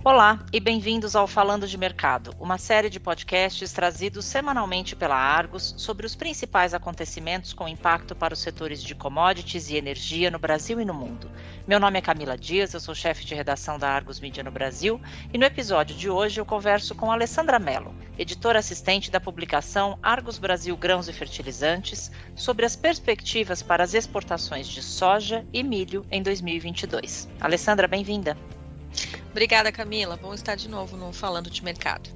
Olá e bem-vindos ao Falando de Mercado, uma série de podcasts trazidos semanalmente pela Argos sobre os principais acontecimentos com impacto para os setores de commodities e energia no Brasil e no mundo. Meu nome é Camila Dias, eu sou chefe de redação da Argos Mídia no Brasil e no episódio de hoje eu converso com Alessandra Mello, editora assistente da publicação Argos Brasil Grãos e Fertilizantes, sobre as perspectivas para as exportações de soja e milho em 2022. Alessandra, bem-vinda. Obrigada, Camila. Bom estar de novo no Falando de Mercado.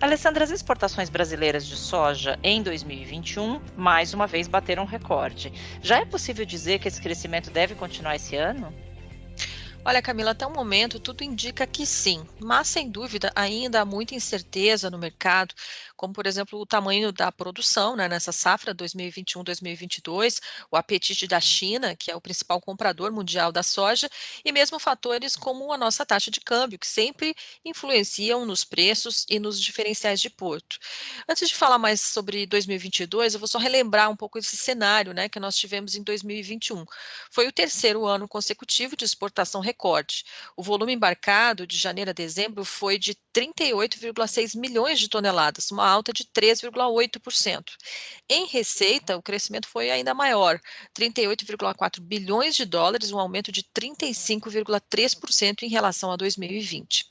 Alessandra, as exportações brasileiras de soja em 2021, mais uma vez, bateram recorde. Já é possível dizer que esse crescimento deve continuar esse ano? Olha, Camila, até o momento tudo indica que sim, mas sem dúvida ainda há muita incerteza no mercado, como por exemplo o tamanho da produção, nessa safra 2021-2022, o apetite da China, que é o principal comprador mundial da soja, e mesmo fatores como a nossa taxa de câmbio, que sempre influenciam nos preços e nos diferenciais de porto. Antes de falar mais sobre 2022, eu vou só relembrar um pouco esse cenário, que nós tivemos em 2021. Foi o terceiro ano consecutivo de exportação recorde. O volume embarcado de janeiro a dezembro foi de 38,6 milhões de toneladas, uma alta de 3,8%. Em receita, o crescimento foi ainda maior, 38,4 bilhões de dólares, um aumento de 35,3% em relação a 2020.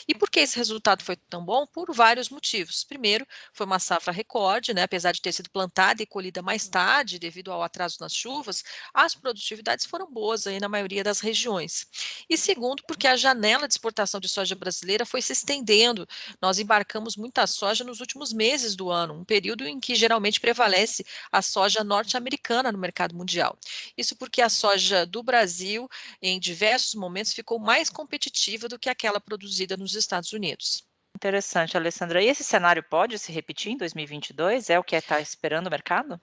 E por que esse resultado foi tão bom? Por vários motivos. Primeiro, foi uma safra recorde, apesar de ter sido plantada e colhida mais tarde, devido ao atraso nas chuvas, as produtividades foram boas aí na maioria das regiões. E segundo, porque a janela de exportação de soja brasileira foi se estendendo. Nós embarcamos muita soja nos últimos meses do ano, um período em que geralmente prevalece a soja norte-americana no mercado mundial. Isso porque a soja do Brasil, em diversos momentos, ficou mais competitiva do que aquela produzida nos Estados Unidos. Interessante, Alessandra. E esse cenário pode se repetir em 2022? É o que está esperando o mercado?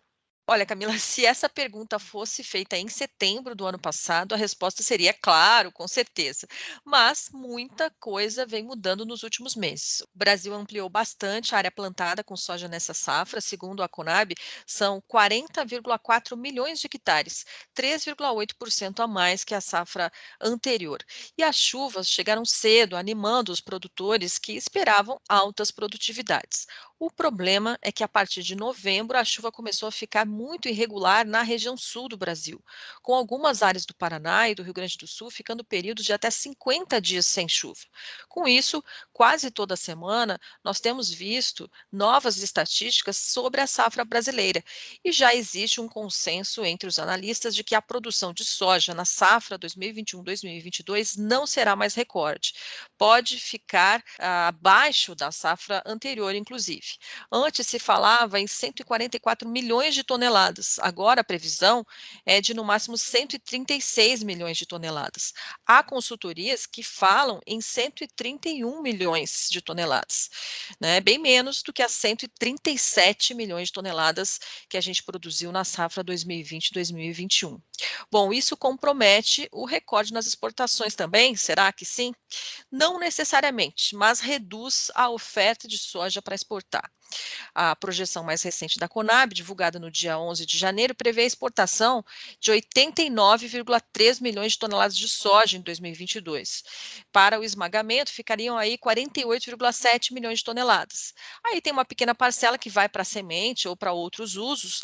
Olha, Camila, se essa pergunta fosse feita em setembro do ano passado, a resposta seria claro, com certeza. Mas muita coisa vem mudando nos últimos meses. O Brasil ampliou bastante a área plantada com soja nessa safra. Segundo a Conab, são 40,4 milhões de hectares, 3,8% a mais que a safra anterior. E as chuvas chegaram cedo, animando os produtores que esperavam altas produtividades. O problema é que a partir de novembro a chuva começou a ficar muito irregular na região sul do Brasil, com algumas áreas do Paraná e do Rio Grande do Sul ficando períodos de até 50 dias sem chuva. Com isso, quase toda semana nós temos visto novas estatísticas sobre a safra brasileira e já existe um consenso entre os analistas de que a produção de soja na safra 2021-2022 não será mais recorde. Pode ficar abaixo da safra anterior, inclusive. Antes se falava em 144 milhões de toneladas, agora a previsão é de no máximo 136 milhões de toneladas. Há consultorias que falam em 131 milhões de toneladas, bem menos do que as 137 milhões de toneladas que a gente produziu na safra 2020-2021. Bom, isso compromete o recorde nas exportações também? Será que sim? Não necessariamente, mas reduz a oferta de soja para exportar. A projeção mais recente da Conab, divulgada no dia 11 de janeiro, prevê a exportação de 89,3 milhões de toneladas de soja em 2022. Para o esmagamento, ficariam aí 48,7 milhões de toneladas. Aí tem uma pequena parcela que vai para a semente ou para outros usos,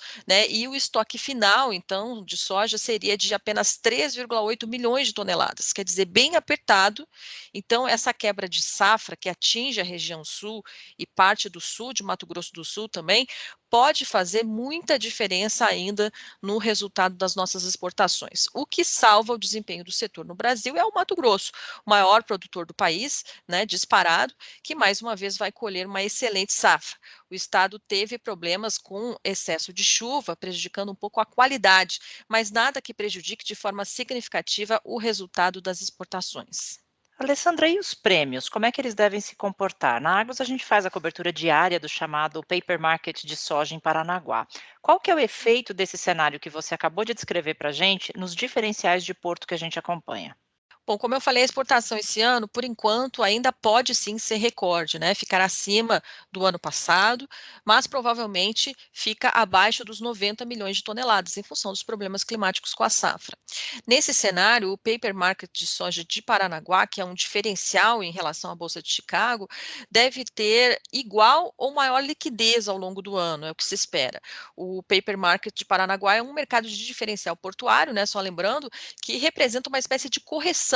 e o estoque final, então, de soja seria de apenas 3,8 milhões de toneladas, quer dizer, bem apertado. Então, essa quebra de safra que atinge a região sul e parte do sul de Mato Grosso do Sul também, pode fazer muita diferença ainda no resultado das nossas exportações. O que salva o desempenho do setor no Brasil é o Mato Grosso, o maior produtor do país, disparado, que mais uma vez vai colher uma excelente safra. O estado teve problemas com excesso de chuva, prejudicando um pouco a qualidade, mas nada que prejudique de forma significativa o resultado das exportações. Alessandra, e os prêmios? Como é que eles devem se comportar? Na Argos, a gente faz a cobertura diária do chamado Paper Market de soja em Paranaguá. Qual que é o efeito desse cenário que você acabou de descrever para a gente nos diferenciais de porto que a gente acompanha? Bom, como eu falei, a exportação esse ano, por enquanto, ainda pode sim ser recorde, né? Ficar acima do ano passado, mas provavelmente fica abaixo dos 90 milhões de toneladas, em função dos problemas climáticos com a safra. Nesse cenário, o paper market de soja de Paranaguá, que é um diferencial em relação à Bolsa de Chicago, deve ter igual ou maior liquidez ao longo do ano, é o que se espera. O paper market de Paranaguá é um mercado de diferencial portuário, né? Só lembrando que representa uma espécie de correção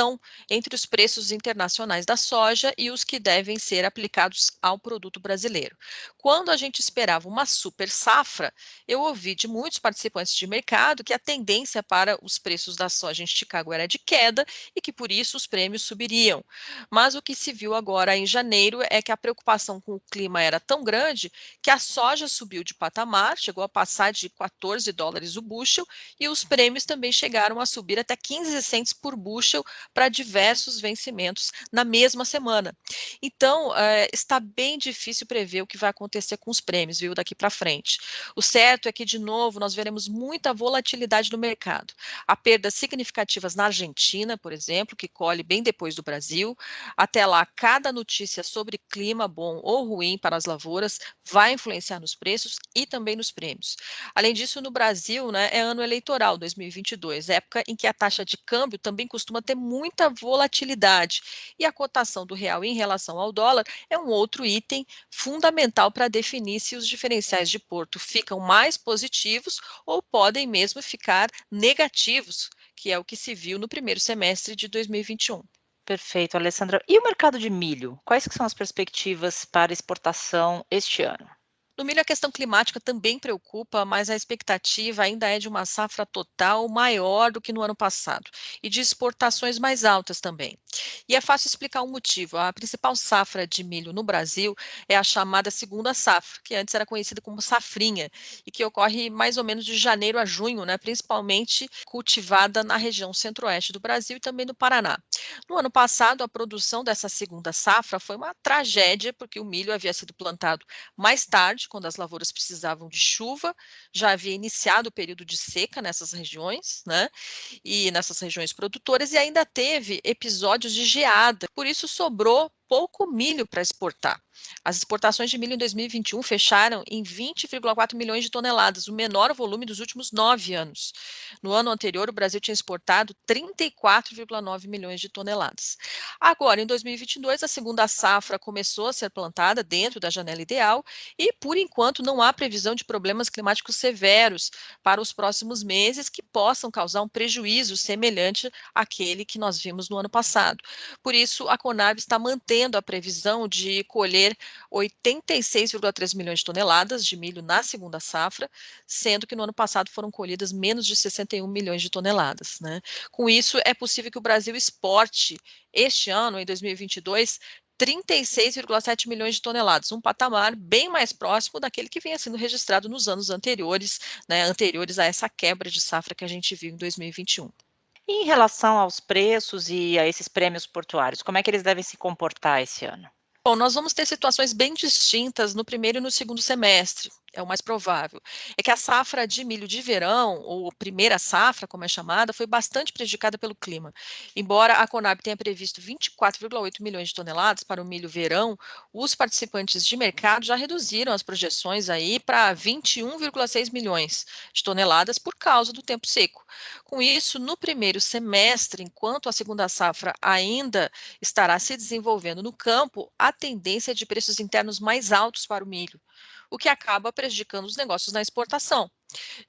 entre os preços internacionais da soja e os que devem ser aplicados ao produto brasileiro. Quando a gente esperava uma super safra, eu ouvi de muitos participantes de mercado que a tendência para os preços da soja em Chicago era de queda e que por isso os prêmios subiriam. Mas o que se viu agora em janeiro é que a preocupação com o clima era tão grande que a soja subiu de patamar, chegou a passar de $14 o bushel, e os prêmios também chegaram a subir até 15 cents por bushel para diversos vencimentos na mesma semana. Então, está bem difícil prever o que vai acontecer com os prêmios, viu, daqui para frente. O certo é que, de novo, nós veremos muita volatilidade no mercado. Há perdas significativas na Argentina, por exemplo, que colhe bem depois do Brasil. Até lá, cada notícia sobre clima bom ou ruim para as lavouras vai influenciar nos preços e também nos prêmios. Além disso, no Brasil, né, é ano eleitoral 2022, época em que a taxa de câmbio também costuma ter muita volatilidade. E a cotação do real em relação ao dólar é um outro item fundamental para definir se os diferenciais de Porto ficam mais positivos ou podem mesmo ficar negativos, que é o que se viu no primeiro semestre de 2021. Perfeito, Alessandra. E o mercado de milho? Quais que são as perspectivas para exportação este ano? No milho, a questão climática também preocupa, mas a expectativa ainda é de uma safra total maior do que no ano passado e de exportações mais altas também. E é fácil explicar o motivo. A principal safra de milho no Brasil é a chamada segunda safra, que antes era conhecida como safrinha, e que ocorre mais ou menos de janeiro a junho, né, principalmente cultivada na região centro-oeste do Brasil e também no Paraná. No ano passado, a produção dessa segunda safra foi uma tragédia, porque o milho havia sido plantado mais tarde, quando as lavouras precisavam de chuva, já havia iniciado o período de seca nessas regiões, né? E nessas regiões produtoras, e ainda teve episódios de geada. Por isso sobrou pouco milho para exportar. As exportações de milho em 2021 fecharam em 20,4 milhões de toneladas, o menor volume dos últimos 9 anos. No ano anterior, o Brasil tinha exportado 34,9 milhões de toneladas. Agora, em 2022, a segunda safra começou a ser plantada dentro da janela ideal e, por enquanto, não há previsão de problemas climáticos severos para os próximos meses que possam causar um prejuízo semelhante àquele que nós vimos no ano passado. Por isso, a Conab está mantendo a previsão de colher 86,3 milhões de toneladas de milho na segunda safra, sendo que no ano passado foram colhidas menos de 61 milhões de toneladas, né? Com isso, é possível que o Brasil exporte este ano, em 2022, 36,7 milhões de toneladas, um patamar bem mais próximo daquele que vinha sendo registrado nos anos anteriores, né, anteriores a essa quebra de safra que a gente viu em 2021. E em relação aos preços e a esses prêmios portuários, como é que eles devem se comportar esse ano? Bom, nós vamos ter situações bem distintas no primeiro e no segundo semestre, é o mais provável. É que a safra de milho de verão, ou primeira safra, como é chamada, foi bastante prejudicada pelo clima. Embora a Conab tenha previsto 24,8 milhões de toneladas para o milho verão, os participantes de mercado já reduziram as projeções aí para 21,6 milhões de toneladas por causa do tempo seco. Com isso, no primeiro semestre, enquanto a segunda safra ainda estará se desenvolvendo no campo, a tendência é de preços internos mais altos para o milho, o que acaba prejudicando os negócios na exportação.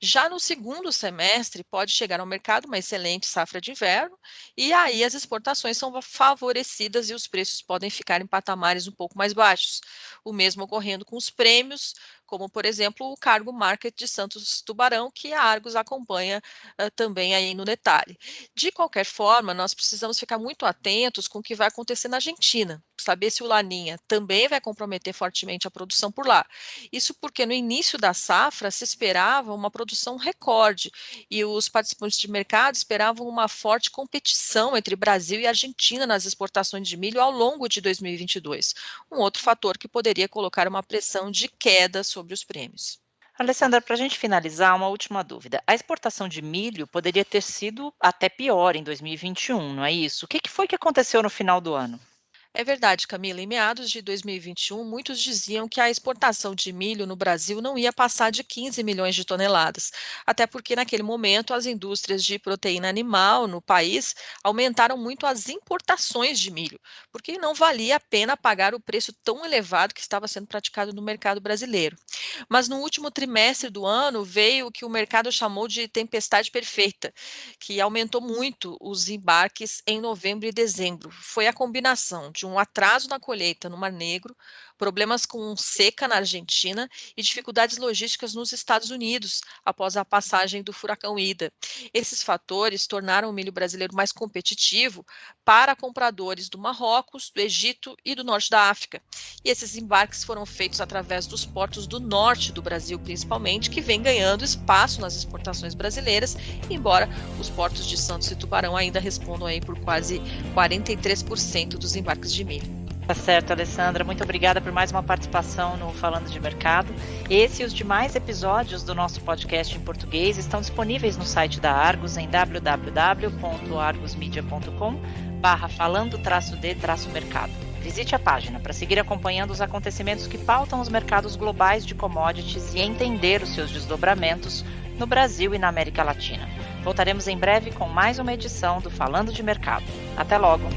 Já no segundo semestre, pode chegar ao mercado uma excelente safra de inverno, e aí as exportações são favorecidas e os preços podem ficar em patamares um pouco mais baixos. O mesmo ocorrendo com os prêmios, como por exemplo o Cargo Market de Santos Tubarão, que a Argos acompanha também aí no detalhe. De qualquer forma, nós precisamos ficar muito atentos com o que vai acontecer na Argentina, saber se o Laninha também vai comprometer fortemente a produção por lá. Isso porque no início da safra se esperava uma produção recorde e os participantes de mercado esperavam uma forte competição entre Brasil e Argentina nas exportações de milho ao longo de 2022, um outro fator que poderia colocar uma pressão de queda sobre os prêmios. Alessandra, para a gente finalizar, uma última dúvida. A exportação de milho poderia ter sido até pior em 2021, não é isso? O que foi que aconteceu no final do ano? É verdade, Camila. Em meados de 2021, muitos diziam que a exportação de milho no Brasil não ia passar de 15 milhões de toneladas, até porque naquele momento as indústrias de proteína animal no país aumentaram muito as importações de milho, porque não valia a pena pagar o preço tão elevado que estava sendo praticado no mercado brasileiro. Mas no último trimestre do ano veio o que o mercado chamou de tempestade perfeita, que aumentou muito os embarques em novembro e dezembro. Foi a combinação de um atraso na colheita no Mar Negro, problemas com seca na Argentina e dificuldades logísticas nos Estados Unidos após a passagem do furacão Ida. Esses fatores tornaram o milho brasileiro mais competitivo para compradores do Marrocos, do Egito e do norte da África. E esses embarques foram feitos através dos portos do norte do Brasil, principalmente, que vem ganhando espaço nas exportações brasileiras, embora os portos de Santos e Tubarão ainda respondam aí por quase 43% dos embarques de milho. Tá certo, Alessandra. Muito obrigada por mais uma participação no Falando de Mercado. Esse e os demais episódios do nosso podcast em português estão disponíveis no site da Argos em www.argosmedia.com/falando-de-mercado. Visite a página para seguir acompanhando os acontecimentos que pautam os mercados globais de commodities e entender os seus desdobramentos no Brasil e na América Latina. Voltaremos em breve com mais uma edição do Falando de Mercado. Até logo!